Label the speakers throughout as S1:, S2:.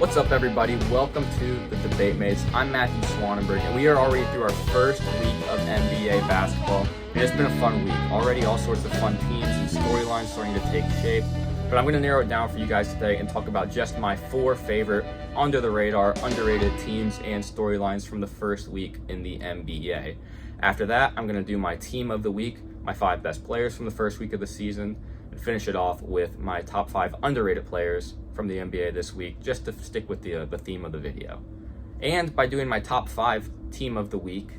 S1: What's up, everybody? Welcome to the Debate Mates. I'm Matthew Swanenberg, and we are already through our first week of NBA basketball. And it's been a fun week. Already all sorts of fun teams and storylines starting to take shape. But I'm going to narrow it down for you guys today and talk about just my 4 favorite under-the-radar, underrated teams and storylines from the first week in the NBA. After that, I'm going to do my team of the week, my 5 best players from the first week of the season, and finish it off with my top 5 underrated players from the NBA this week, just to stick with the theme of the video. And by doing my top 5 team of the week,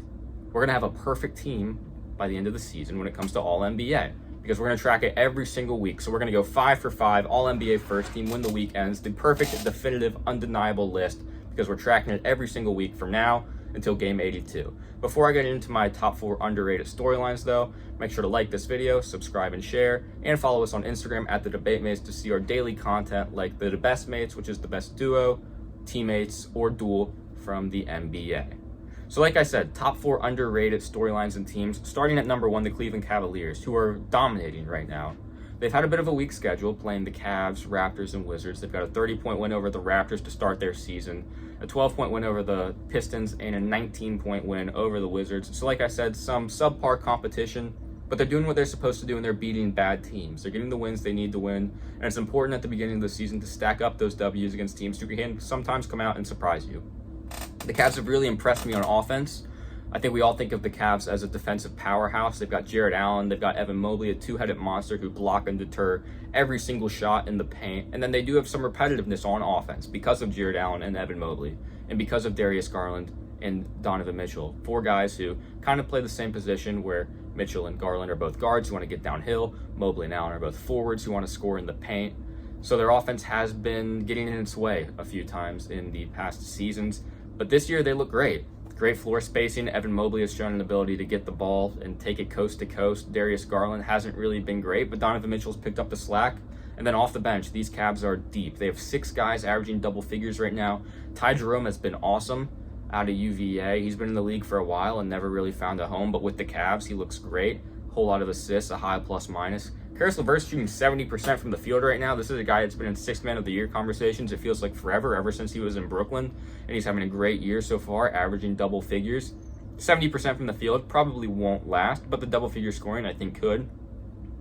S1: we're going to have a perfect team by the end of the season when it comes to all NBA, because we're going to track it every single week. So we're going to go 5 for 5, all NBA first team when the week ends, the perfect, definitive, undeniable list, because we're tracking it every single week from now until game 82. Before I get into my top 4 underrated storylines though, make sure to like this video, subscribe and share, and follow us on Instagram at The Debate Mates to see our daily content like the Best Mates, which is the best duo, teammates, or duel from the NBA. So like I said, top 4 underrated storylines and teams, starting at number 1, the Cleveland Cavaliers, who are dominating right now. They've had a bit of a weak schedule playing the Cavs, Raptors, and Wizards. They've got a 30-point win over the Raptors to start their season, a 12-point win over the Pistons, and a 19-point win over the Wizards. So like I said, some subpar competition, but they're doing what they're supposed to do, and they're beating bad teams. They're getting the wins they need to win, and it's important at the beginning of the season to stack up those W's against teams who can sometimes come out and surprise you. The Cavs have really impressed me on offense. I think we all think of the Cavs as a defensive powerhouse. They've got Jarrett Allen, they've got Evan Mobley, a two-headed monster who block and deter every single shot in the paint. And then they do have some repetitiveness on offense because of Jarrett Allen and Evan Mobley, and because of Darius Garland and Donovan Mitchell. 4 guys who kind of play the same position, where Mitchell and Garland are both guards who want to get downhill. Mobley and Allen are both forwards who want to score in the paint. So their offense has been getting in its way a few times in the past seasons. But this year they look great. Great floor spacing. Evan Mobley has shown an ability to get the ball and take it coast to coast. Darius Garland hasn't really been great, but Donovan Mitchell's picked up the slack. And then off the bench, these Cavs are deep. They have 6 guys averaging double figures right now. Ty Jerome has been awesome out of UVA. He's been in the league for a while and never really found a home, but with the Cavs, he looks great. Whole lot of assists, a high plus minus. Karis LeVert's shooting 70% from the field right now. This is a guy that's been in 6th man of the year conversations. It feels like forever, ever since he was in Brooklyn. And he's having a great year so far, averaging double figures. 70% from the field probably won't last, but the double figure scoring I think could.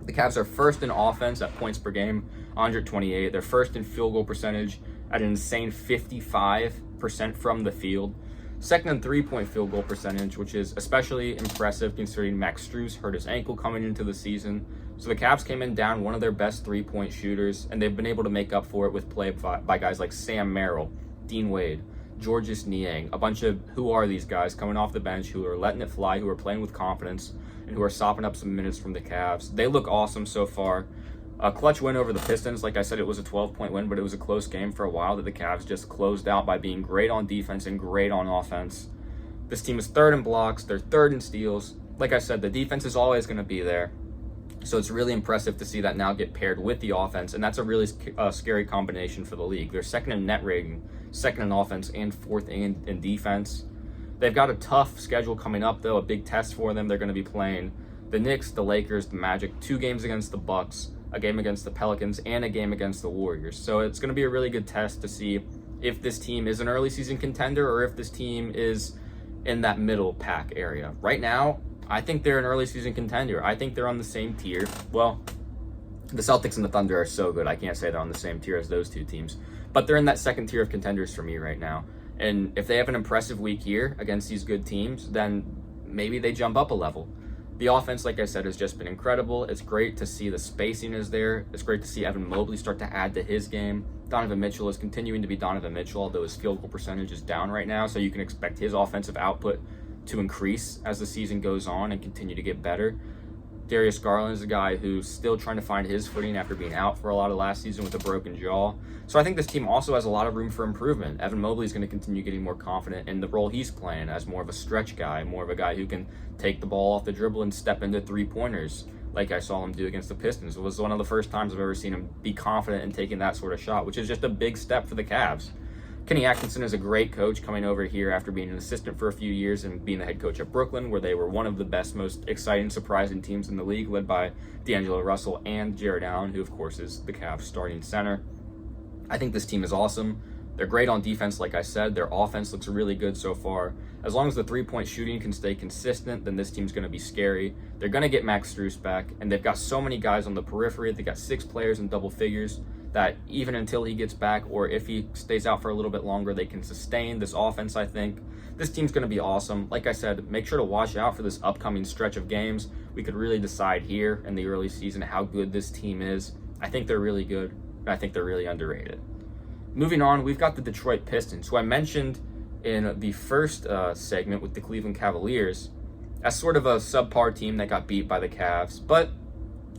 S1: The Cavs are first in offense at points per game, 128. They're first in field goal percentage at an insane 55% from the field. Second in 3-point field goal percentage, which is especially impressive considering Max Strus hurt his ankle coming into the season. So the Cavs came in down one of their best 3-point shooters, and they've been able to make up for it with play by guys like Sam Merrill, Dean Wade, Georges Niang, a bunch of who are these guys coming off the bench who are letting it fly, who are playing with confidence, and who are sopping up some minutes from the Cavs. They look awesome so far. A clutch win over the Pistons. Like I said, it was a 12-point win, but it was a close game for a while that the Cavs just closed out by being great on defense and great on offense. This team is 3rd in blocks. They're 3rd in steals. Like I said, the defense is always going to be there. So it's really impressive to see that now get paired with the offense, and that's a really scary combination for the league. They're 2nd in net rating, 2nd in offense, and 4th in defense. They've got a tough schedule coming up, though, a big test for them. They're going to be playing the Knicks, the Lakers, the Magic, 2 games against the Bucks, a game against the Pelicans, and a game against the Warriors. So it's going to be a really good test to see if this team is an early season contender or if this team is in that middle pack area. Right now, I think they're an early season contender. I think they're on the same tier. Well, the Celtics and the Thunder are so good. I can't say they're on the same tier as those 2 teams, but they're in that 2nd tier of contenders for me right now. And if they have an impressive week here against these good teams, then maybe they jump up a level. The offense, like I said, has just been incredible. It's great to see the spacing is there. It's great to see Evan Mobley start to add to his game. Donovan Mitchell is continuing to be Donovan Mitchell, although his field goal percentage is down right now, so you can expect his offensive output to increase as the season goes on and continue to get better. Darius Garland is a guy who's still trying to find his footing after being out for a lot of last season with a broken jaw. So I think this team also has a lot of room for improvement. Evan Mobley is going to continue getting more confident in the role he's playing as more of a stretch guy, more of a guy who can take the ball off the dribble and step into 3-pointers like I saw him do against the Pistons. It was one of the first times I've ever seen him be confident in taking that sort of shot, which is just a big step for the Cavs. Kenny Atkinson is a great coach coming over here after being an assistant for a few years and being the head coach at Brooklyn, where they were one of the best, most exciting, surprising teams in the league, led by D'Angelo Russell and Jarrett Allen, who, of course, is the Cavs starting center. I think this team is awesome. They're great on defense, like I said. Their offense looks really good so far. As long as the three-point shooting can stay consistent, then this team's going to be scary. They're going to get Max Strus back, and they've got so many guys on the periphery. They got 6 players in double figures that even until he gets back, or if he stays out for a little bit longer, they can sustain this offense, I think. This team's going to be awesome. Like I said, make sure to watch out for this upcoming stretch of games. We could really decide here in the early season how good this team is. I think they're really good, and I think they're really underrated. Moving on, we've got the Detroit Pistons, who I mentioned in the first segment with the Cleveland Cavaliers as sort of a subpar team that got beat by the Cavs. But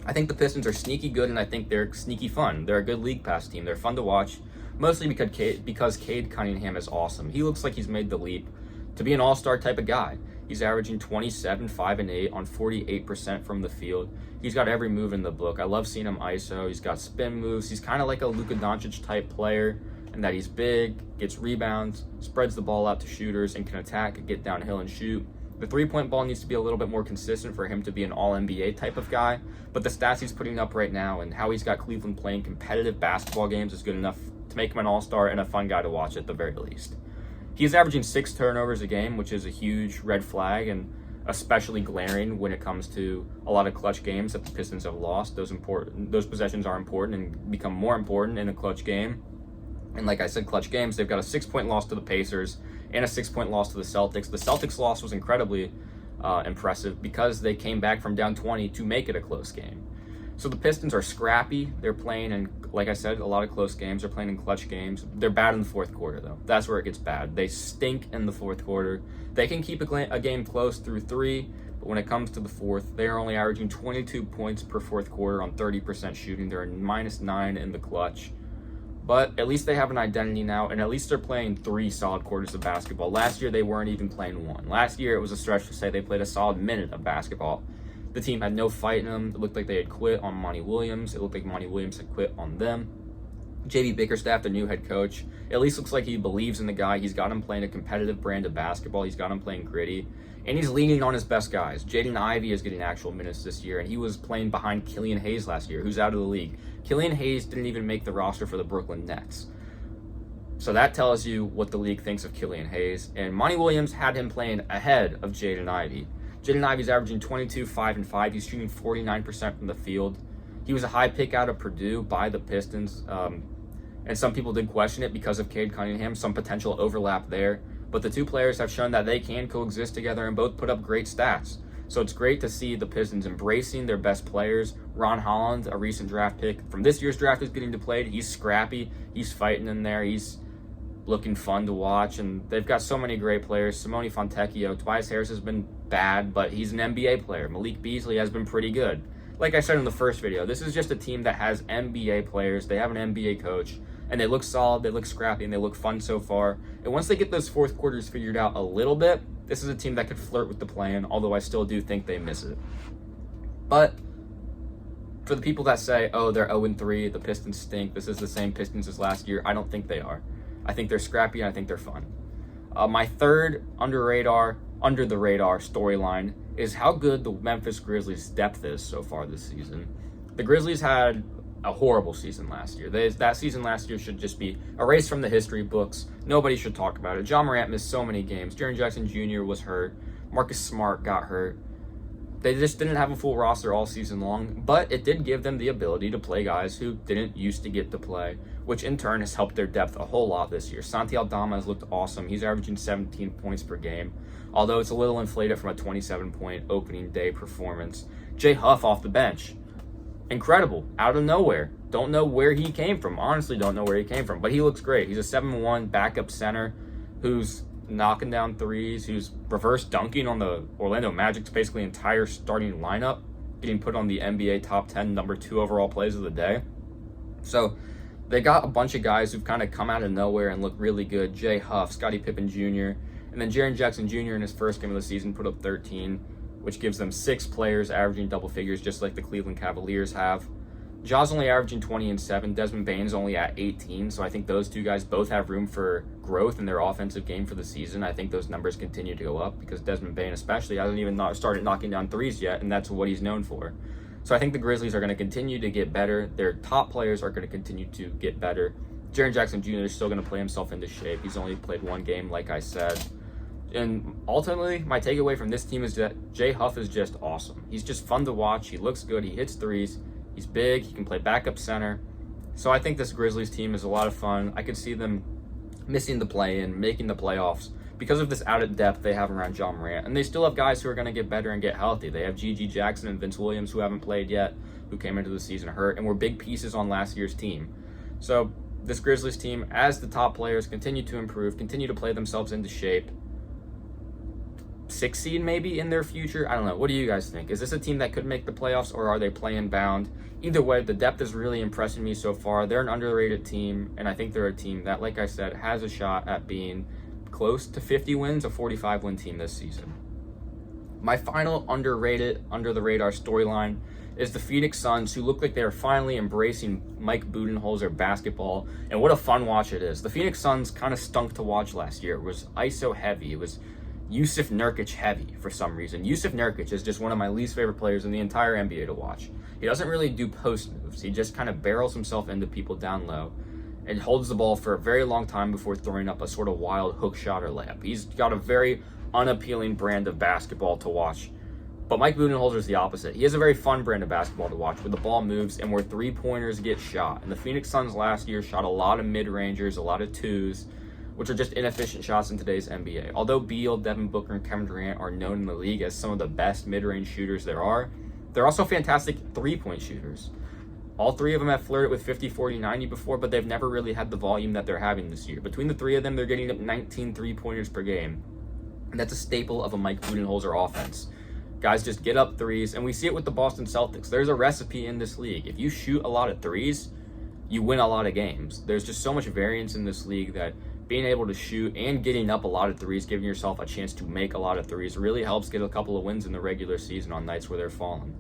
S1: I think the Pistons are sneaky good, and I think they're sneaky fun. They're a good league pass team. They're fun to watch, mostly because Cade Cunningham is awesome. He looks like he's made the leap to be an all-star type of guy. He's averaging 27, 5, and 8 on 48% from the field. He's got every move in the book. I love seeing him ISO. He's got spin moves. He's kind of like a Luka Doncic type player in that he's big, gets rebounds, spreads the ball out to shooters, and can attack, get downhill, and shoot. The three-point ball needs to be a little bit more consistent for him to be an all-NBA type of guy, but the stats he's putting up right now and how he's got Cleveland playing competitive basketball games is good enough to make him an all-star and a fun guy to watch at the very least. He's averaging 6 turnovers a game, which is a huge red flag and especially glaring when it comes to a lot of clutch games that the Pistons have lost. Those possessions are important and become more important in a clutch game. And like I said, clutch games, they've got a 6-point loss to the Pacers and a 6-point loss to the Celtics. The Celtics loss was incredibly impressive because they came back from down 20 to make it a close game. So the Pistons are scrappy. They're playing in, like I said, a lot of close games. They're playing in clutch games. They're bad in the fourth quarter, though. That's where it gets bad. They stink in the fourth quarter. They can keep a game close through 3, but when it comes to the fourth, they are only averaging 22 points per fourth quarter on 30% shooting. They're -9 in the clutch. But at least they have an identity now, and at least they're playing 3 solid quarters of basketball. Last year, they weren't even playing 1. Last year, it was a stretch to say they played a solid minute of basketball. The team had no fight in them. It looked like they had quit on Monty Williams. It looked like Monty Williams had quit on them. JB Bickerstaff, their new head coach, at least looks like he believes in the guy. He's got him playing a competitive brand of basketball. He's got him playing gritty. And he's leaning on his best guys. Jaden Ivey is getting actual minutes this year, and he was playing behind Killian Hayes last year, who's out of the league. Killian Hayes didn't even make the roster for the Brooklyn Nets. So that tells you what the league thinks of Killian Hayes. And Monty Williams had him playing ahead of Jaden Ivey. Jaden Ivey's averaging 22, 5, and 5. He's shooting 49% from the field. He was a high pick out of Purdue by the Pistons. And some people did question it because of Cade Cunningham, some potential overlap there. But the two players have shown that they can coexist together and both put up great stats. So it's great to see the Pistons embracing their best players. Ron Holland, a recent draft pick from this year's draft, is getting to play. He's scrappy. He's fighting in there. He's looking fun to watch. And they've got so many great players. Simone Fontecchio, Tobias Harris has been bad, but he's an NBA player. Malik Beasley has been pretty good. Like I said in the first video, this is just a team that has NBA players. They have an NBA coach. And they look solid, they look scrappy, and they look fun so far. And once they get those fourth quarters figured out a little bit, this is a team that could flirt with the play-in, although I still do think they miss it. But for the people that say, oh, they're 0-3, the Pistons stink, this is the same Pistons as last year, I don't think they are. I think they're scrappy, and I think they're fun. My third under-the-radar storyline is how good the Memphis Grizzlies' depth is so far this season. The Grizzlies had a horrible season last year. That season last year should just be erased from the history books. Nobody should talk about it. John Morant missed so many games. Jaren Jackson Jr. was hurt. Marcus Smart got hurt. They just didn't have a full roster all season long, but it did give them the ability to play guys who didn't used to get to play, which in turn has helped their depth a whole lot this year. Santi Aldama has looked awesome. He's averaging 17 points per game, although it's a little inflated from a 27-point opening day performance. Jay Huff off the bench. Incredible, out of nowhere. Don't know where he came from. Honestly, don't know where he came from, but he looks great. He's a 7-1 backup center who's knocking down threes, who's reverse dunking on the Orlando Magic's basically entire starting lineup, getting put on the NBA top 10 number 2 overall plays of the day. So they got a bunch of guys who've kind of come out of nowhere and look really good. Jay Huff, Scottie Pippen Jr., and then Jaren Jackson Jr. in his first game of the season put up 13, which gives them 6 players averaging double figures, just like the Cleveland Cavaliers have. Ja's only averaging 20 and 7. Desmond Bane's only at 18, so I think those two guys both have room for growth in their offensive game for the season. I think those numbers continue to go up because Desmond Bane especially hasn't even started knocking down threes yet, and that's what he's known for. So I think the Grizzlies are going to continue to get better. Their top players are going to continue to get better. Jaren Jackson Jr. is still going to play himself into shape. He's only played one game, like I said. And ultimately, my takeaway from this team is that Jay Huff is just awesome. He's just fun to watch. He looks good. He hits threes. He's big. He can play backup center. So I think this Grizzlies team is a lot of fun. I could see them missing the play-in, making the playoffs because of this added depth they have around John Morant. And they still have guys who are going to get better and get healthy. They have G.G. Jackson and Vince Williams who haven't played yet, who came into the season hurt and were big pieces on last year's team. So this Grizzlies team, as the top players continue to improve, continue to play themselves into shape, 6th seed maybe in their future. I don't know. What do you guys think? Is this a team that could make the playoffs, or are they play-in bound? Either way, the depth is really impressing me so far. They're an underrated team, and I think they're a team that, like I said, has a shot at being close to 50 wins, a 45-win team this season. My final underrated, under-the-radar storyline is the Phoenix Suns, who look like they're finally embracing Mike Budenholzer basketball, and what a fun watch it is. The Phoenix Suns kind of stunk to watch last year. It was ISO heavy. It was Yusuf Nurkic heavy for some reason. Yusuf Nurkic is just one of my least favorite players in the entire NBA to watch. He doesn't really do post moves. He just kind of barrels himself into people down low and holds the ball for a very long time before throwing up a sort of wild hook shot or layup. He's got a very unappealing brand of basketball to watch. But Mike Budenholzer is the opposite. He has a very fun brand of basketball to watch where the ball moves and where three-pointers get shot. And the Phoenix Suns last year shot a lot of mid-rangers, a lot of twos, which are just inefficient shots in today's NBA. Although Beal, Devin Booker, and Kevin Durant are known in the league as some of the best mid-range shooters there are, they're also fantastic three-point shooters. All three of them have flirted with 50, 40, 90 before, but they've never really had the volume that they're having this year. Between the three of them, they're getting up 19 three-pointers per game. And that's a staple of a Mike Budenholzer offense. Guys just get up threes, and we see it with the Boston Celtics. There's a recipe in this league. If you shoot a lot of threes, you win a lot of games. There's just so much variance in this league that being able to shoot and getting up a lot of threes, giving yourself a chance to make a lot of threes, really helps get a couple of wins in the regular season on nights where they're falling.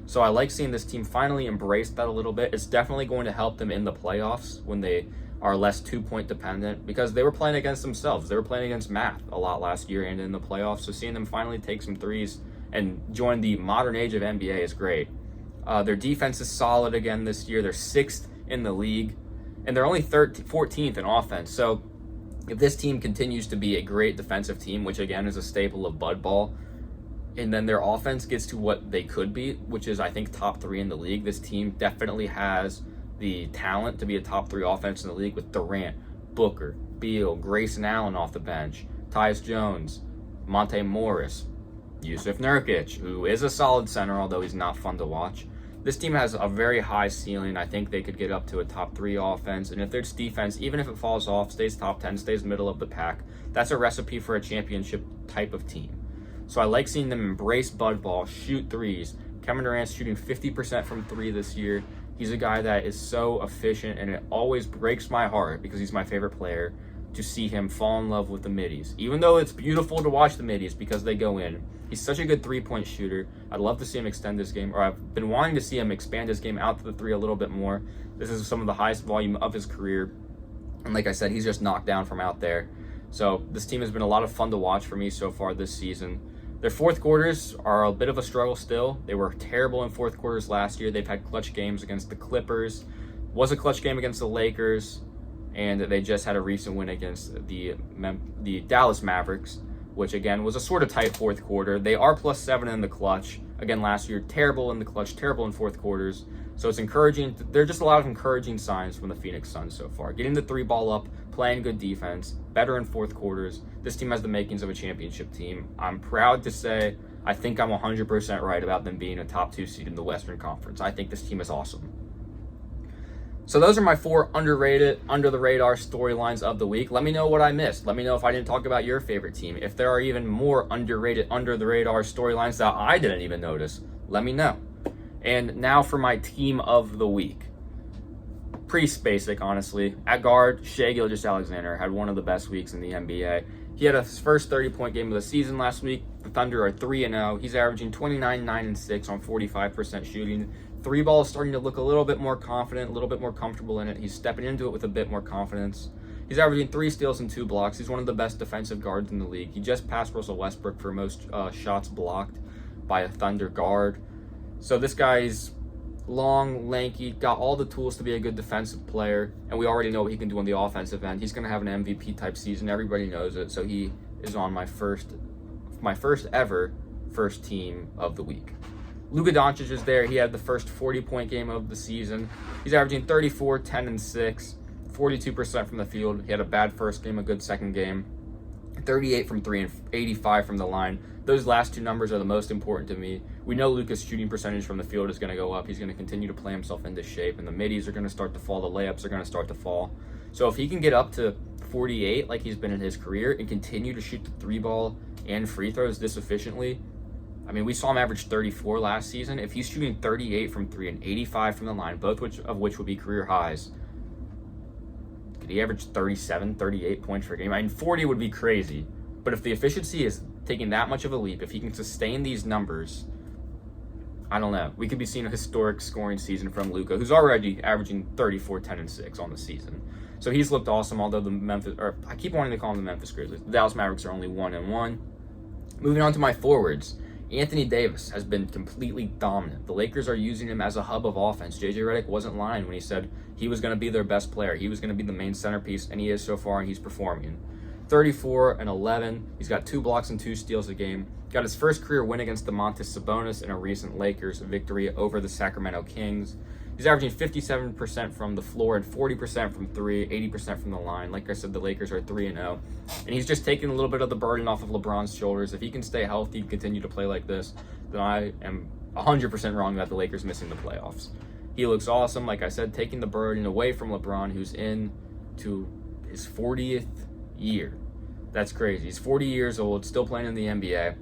S1: So I like seeing this team finally embrace that a little bit. It's definitely going to help them in the playoffs when they are less two-point dependent, because they were playing against themselves. They were playing against math a lot last year and in the playoffs. So seeing them finally take some threes and join the modern age of NBA is great. Their defense is solid again this year. They're 6th in the league, and they're only 14th in offense. So if this team continues to be a great defensive team, which again is a staple of Bud Ball, and then their offense gets to what they could be, which is I think top 3 in the league, this team definitely has the talent to be a top 3 offense in the league with Durant, Booker, Beal, Grayson Allen off the bench, Tyus Jones, Monte Morris, Yusuf Nurkic, who is a solid center, although he's not fun to watch. This team has a very high ceiling. I think they could get up to a top 3 offense. And if there's defense, even if it falls off, stays top 10, stays middle of the pack, that's a recipe for a championship type of team. So I like seeing them embrace Bud Ball, shoot threes. Kevin Durant's shooting 50% from 3 this year. He's a guy that is so efficient, and it always breaks my heart, because he's my favorite player, to see him fall in love with the middies. Even though it's beautiful to watch the middies because they go in, he's such a good three-point shooter. I'd love to see him extend this game, or I've been wanting to see him expand his game out to the 3 a little bit more. This is some of the highest volume of his career. And like I said, he's just knocked down from out there. So this team has been a lot of fun to watch for me so far this season. Their fourth quarters are a bit of a struggle still. They were terrible in fourth quarters last year. They've had clutch games against the Clippers, was a clutch game against the Lakers, and they just had a recent win against the Dallas Mavericks, which again was a sort of tight fourth quarter. They are +7 in the clutch. Again, last year, terrible in the clutch, terrible in fourth quarters. So it's encouraging. There are just a lot of encouraging signs from the Phoenix Suns so far. Getting the 3 ball up, playing good defense, better in fourth quarters. This team has the makings of a championship team. I'm proud to say I think I'm 100% right about them being a top 2 seed in the Western Conference. I think this team is awesome. So those are my 4 underrated, under-the-radar storylines of the week. Let me know what I missed. Let me know if I didn't talk about your favorite team. If there are even more underrated, under-the-radar storylines that I didn't even notice, let me know. And now for my team of the week. Pretty basic, honestly. At guard, Shai Gilgeous-Alexander had one of the best weeks in the NBA. He had his first 30-point game of the season last week. The Thunder are 3-0. He's averaging 29, 9, and 6 on 45% shooting. 3 ball is starting to look a little bit more confident, a little bit more comfortable in it. He's stepping into it with a bit more confidence. He's averaging 3 steals and 2 blocks. He's one of the best defensive guards in the league. He just passed Russell Westbrook for most shots blocked by a Thunder guard. So this guy's long, lanky, got all the tools to be a good defensive player, and we already know what he can do on the offensive end. He's going to have an MVP type season. Everybody knows it. So he is on my first ever first team of the week. Luka Doncic is there. He had the first 40-point game of the season. He's averaging 34, 10, and 6, 42% from the field. He had a bad first game, a good second game. 38 from 3 and 85 from the line. Those last two numbers are the most important to me. We know Luka's shooting percentage from the field is going to go up. He's going to continue to play himself into shape, and the middies are going to start to fall. The layups are going to start to fall. So if he can get up to 48 like he's been in his career and continue to shoot the three ball and free throws this efficiently, I mean, we saw him average 34 last season. If he's shooting 38 from 3 and 85 from the line, both of which would be career highs, could he average 37, 38 points per game? I mean, 40 would be crazy. But if the efficiency is taking that much of a leap, if he can sustain these numbers, I don't know. We could be seeing a historic scoring season from Luka, who's already averaging 34, 10, and 6 on the season. So he's looked awesome, although I keep wanting to call them the Memphis Grizzlies. The Dallas Mavericks are only 1-1. Moving on to my forwards. Anthony Davis has been completely dominant. The Lakers are using him as a hub of offense. JJ Redick wasn't lying when he said he was going to be their best player. He was going to be the main centerpiece, and he is so far, and he's performing. 34 and 11. He's got 2 blocks and 2 steals a game. Got his first career win against Domantas Sabonis in a recent Lakers victory over the Sacramento Kings. He's averaging 57% from the floor and 40% from 3, 80% from the line. Like I said, the Lakers are 3-0. And he's just taking a little bit of the burden off of LeBron's shoulders. If he can stay healthy and continue to play like this, then I am 100% wrong about the Lakers missing the playoffs. He looks awesome. Like I said, taking the burden away from LeBron, who's into his 40th year. That's crazy. He's 40 years old, still playing in the NBA.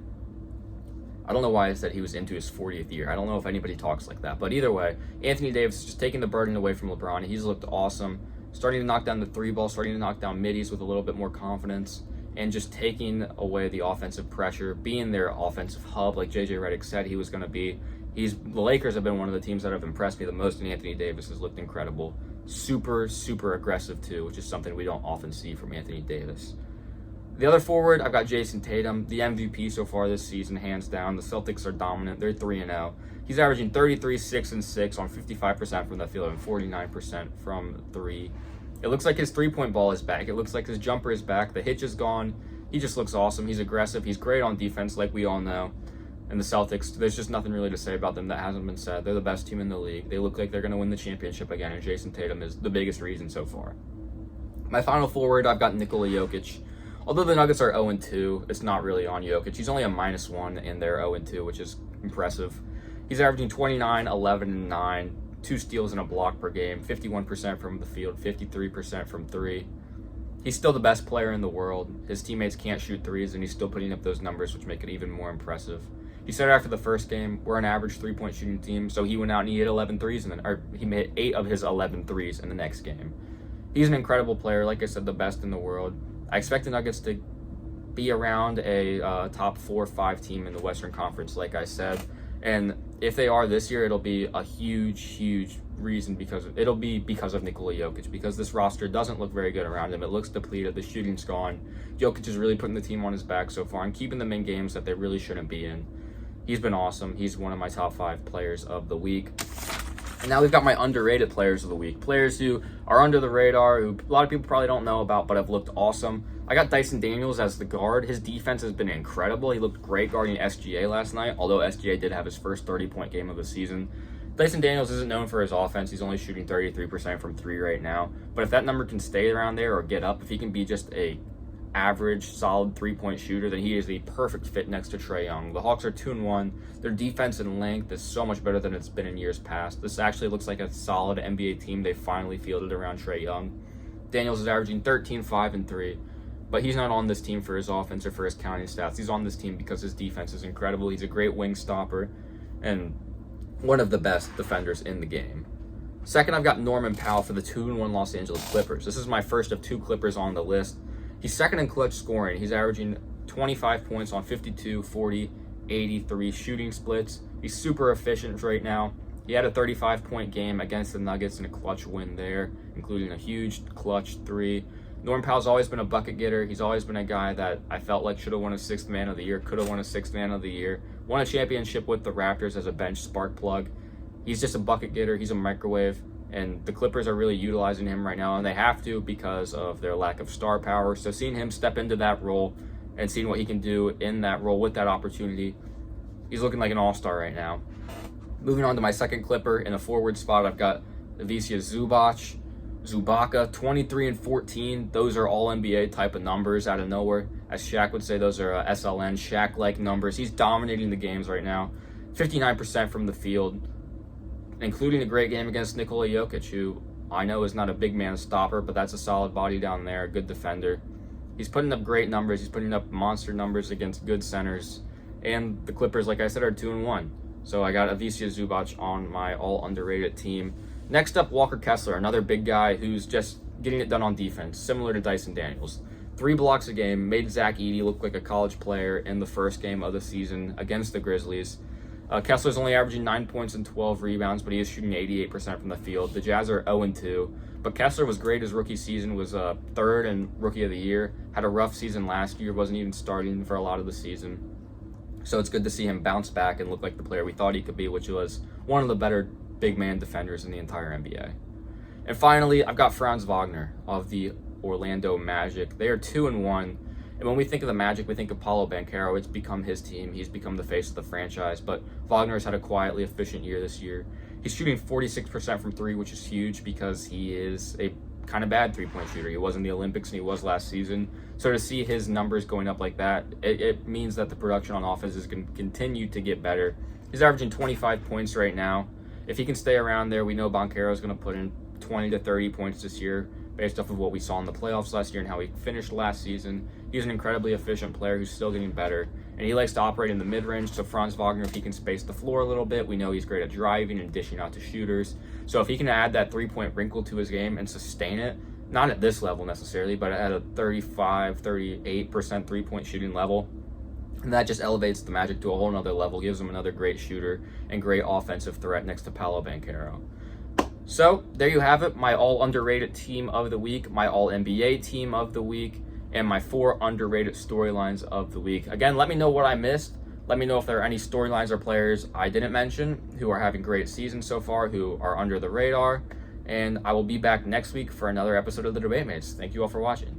S1: I don't know why I said he was into his 40th year. I don't know if anybody talks like that. But either way, Anthony Davis is just taking the burden away from LeBron. He's looked awesome. Starting to knock down the three ball, starting to knock down middies with a little bit more confidence, and just taking away the offensive pressure, being their offensive hub like JJ Redick said he was going to be. The Lakers have been one of the teams that have impressed me the most, and Anthony Davis has looked incredible. Super, super aggressive too, which is something we don't often see from Anthony Davis. The other forward, I've got Jason Tatum, the MVP so far this season, hands down. The Celtics are dominant. They're 3-0. He's averaging 33, 6, and 6 on 55% from the field and 49% from 3. It looks like his three-point ball is back. It looks like his jumper is back. The hitch is gone. He just looks awesome. He's aggressive. He's great on defense, like we all know. And the Celtics, there's just nothing really to say about them that hasn't been said. They're the best team in the league. They look like they're going to win the championship again, and Jason Tatum is the biggest reason so far. My final forward, I've got Nikola Jokic. Although the Nuggets are 0-2, it's not really on Jokic. He's only a -1 in their 0-2, which is impressive. He's averaging 29, 11, and 9, 2 steals and a block per game, 51% from the field, 53% from 3. He's still the best player in the world. His teammates can't shoot threes, and he's still putting up those numbers, which make it even more impressive. He said after the first game, we're an average three-point shooting team, so he went out and he hit 11 threes, he made 8 of his 11 threes in the next game. He's an incredible player, like I said, the best in the world. I expect the Nuggets to be around a top 4 or 5 team in the Western Conference, like I said. And if they are this year, it'll be a huge, huge reason because of Nikola Jokic, because this roster doesn't look very good around him. It looks depleted. The shooting's gone. Jokic is really putting the team on his back so far and keeping them in games that they really shouldn't be in. He's been awesome. He's one of my top 5 players of the week. And now we've got my underrated players of the week. Players who are under the radar, who a lot of people probably don't know about, but have looked awesome. I got Dyson Daniels as the guard. His defense has been incredible. He looked great guarding SGA last night, although SGA did have his first 30-point game of the season. Dyson Daniels isn't known for his offense. He's only shooting 33% from 3 right now. But if that number can stay around there or get up, if he can be just a average, solid 3-point shooter, then he is the perfect fit next to Trae Young. The Hawks are 2-1. Their defense and length is so much better than it's been in years past. This actually looks like a solid NBA team they finally fielded around Trae Young. Daniels is averaging 13, 5, and 3. But he's not on this team for his offense or for his counting stats. He's on this team because his defense is incredible. He's a great wing stopper and one of the best defenders in the game. Second, I've got Norman Powell for the 2-1 Los Angeles Clippers. This is my first of 2 Clippers on the list. He's second in clutch scoring. He's averaging 25 points on 52, 40, 83 shooting splits. He's super efficient right now. He had a 35-point game against the Nuggets in a clutch win there, including a huge clutch 3. Norman Powell's always been a bucket getter. He's always been a guy that I felt like should have won a 6th Man of the Year, could have won a 6th Man of the Year, won a championship with the Raptors as a bench spark plug. He's just a bucket getter. He's a microwave. And the Clippers are really utilizing him right now, and they have to because of their lack of star power. So seeing him step into that role and seeing what he can do in that role with that opportunity, he's looking like an all-star right now. Moving on to my second Clipper in a forward spot, I've got Ivica Zubaca, 23 and 14. Those are all NBA type of numbers out of nowhere. As Shaq would say, those are SLN, Shaq-like numbers. He's dominating the games right now. 59% from the field, including a great game against Nikola Jokic, who I know is not a big man stopper, but that's a solid body down there, a good defender. He's putting up great numbers. He's putting up monster numbers against good centers. And the Clippers, like I said, are 2-1. So I got Ivica Zubac on my all underrated team. Next up, Walker Kessler, another big guy who's just getting it done on defense, similar to Dyson Daniels. 3 blocks a game, made Zach Edey look like a college player in the first game of the season against the Grizzlies. Kessler's only averaging 9 points and 12 rebounds, but he is shooting 88% from the field. The Jazz are 0-2, but Kessler was great his rookie season, was third in Rookie of the Year, had a rough season last year, wasn't even starting for a lot of the season. So it's good to see him bounce back and look like the player we thought he could be, which was one of the better big man defenders in the entire NBA. And finally, I've got Franz Wagner of the Orlando Magic. They are 2-1. And when we think of the Magic, we think of Paolo Banchero. It's become his team. He's become the face of the franchise. But Wagner's had a quietly efficient year this year. He's shooting 46% from 3, which is huge because he is a kind of bad three-point shooter. He was in the Olympics and he was last season. So to see his numbers going up like that, it means that the production on offense is going to continue to get better. He's averaging 25 points right now. If he can stay around there, we know Banchero is going to put in 20 to 30 points this year based off of what we saw in the playoffs last year and how he finished last season. He's an incredibly efficient player who's still getting better, and he likes to operate in the mid-range. So Franz Wagner, if he can space the floor a little bit, we know he's great at driving and dishing out to shooters. So if he can add that three-point wrinkle to his game and sustain it, not at this level necessarily, but at a 35, 38% three-point shooting level, and that just elevates the Magic to a whole nother level, gives them another great shooter and great offensive threat next to Paolo Banchero. So there you have it, my all underrated team of the week, my all NBA team of the week, and my 4 underrated storylines of the week. Again, let me know what I missed. Let me know if there are any storylines or players I didn't mention who are having great seasons so far, who are under the radar. And I will be back next week for another episode of The Debate Mates. Thank you all for watching.